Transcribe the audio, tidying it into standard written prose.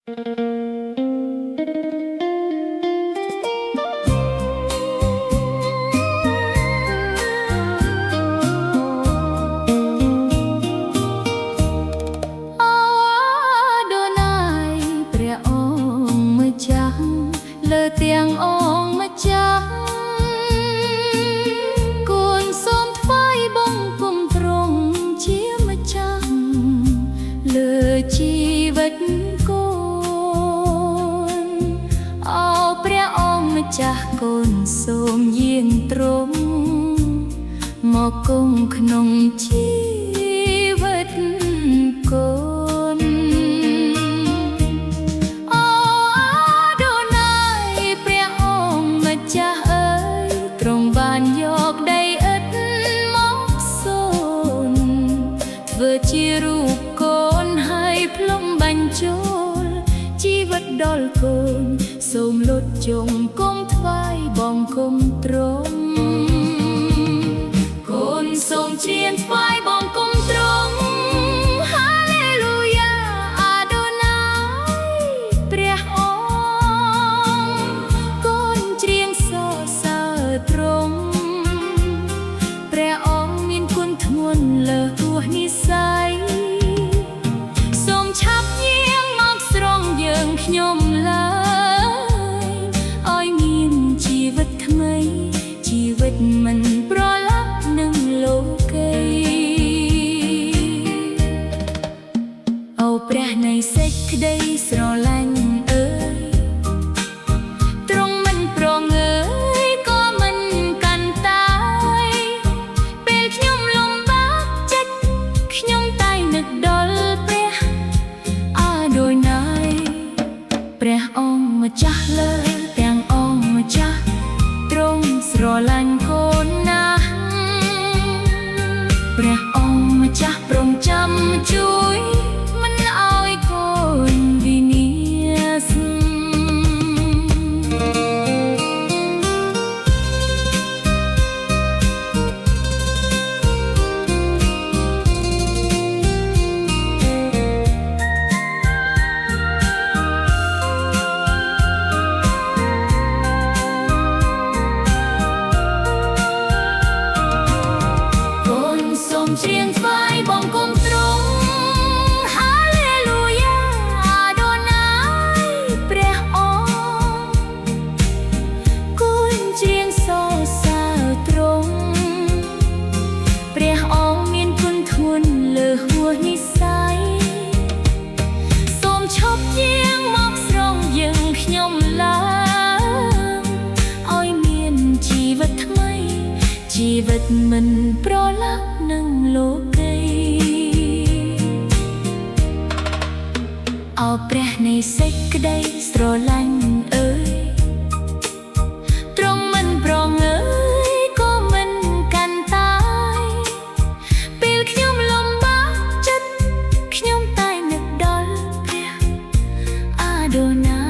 លើទាំងអងម្ចាស់គូនសូមថ្វាយបង្គំទ្រង់ជាម្ចាស់លើជីវិតកូនអោព្រះអង្គម្ចាស់កូនសូមយាងទ្រង់មកគង់ក្នុងជីវិតកូនធ្វើជារូបកូនហើយផ្លុំបញ្ចូលជីវិតដល់កូនសូមលុតជង្គង់ថ្វាយបង្គំទ្រង់កូនសូមច្រៀងថ្វាយបង្គំទ្រង់ហាឡេលូយ៉ាអាដូណាយព្រះអង្គកូនច្រៀងសរសើរទ្រង់ព្រះអង្គមានគុណធ្ងន់លើសទោះនិស្ស័យសូមឆាប់យាងមកស្រង់យើងខ្ញុំឡើយឲ្យមានជីវិតថ្មីជីវិតមិនប្រឡាក់នឹងលោកីអូព្រះនៃសេចក្តីស្រឡាញ់អើយទ្រង់មិនប្រងើយក៏មិនកាន់តាយពេលខ្ញុំលំបាកចិត្តខ្ញុំតែនឹកដល់ព្រះអាដូណាយព្រះអង្គម្ចាស់លើទាំងអង្គម្ចាស់ទ្រង់ស្រឡាញ់កូនណាស់ព្រះអង្គម្ចាស់ព្រមចាំជួយមិនឲ្យកូនវិនាសច្រៀងថ្វាយបង្គំទ្រង់ហាឡេលូយ៉ាអាដូណាយព្រះអង្គគូនច្រៀងសរសើរទ្រង់ព្រះអង្គមានគុណធ្ងន់លើសហួសនិស្ស័យសូមឈប់យាងមកស្រង់យើងខ្ញុំឡើងឲ្យមានជីវិតថ្មីជីវិតមិនប្រឡាក់នឹងលោកីអោព្រះនៃសេចក្តីស្រឡាញ់អើយទ្រង់មិនប្រងើយក៏មិនកាន់តាយពេលខ្ញុំលំបាកចិត្តខ្ញុំតែនឹកដល់ព្រះអាដូណា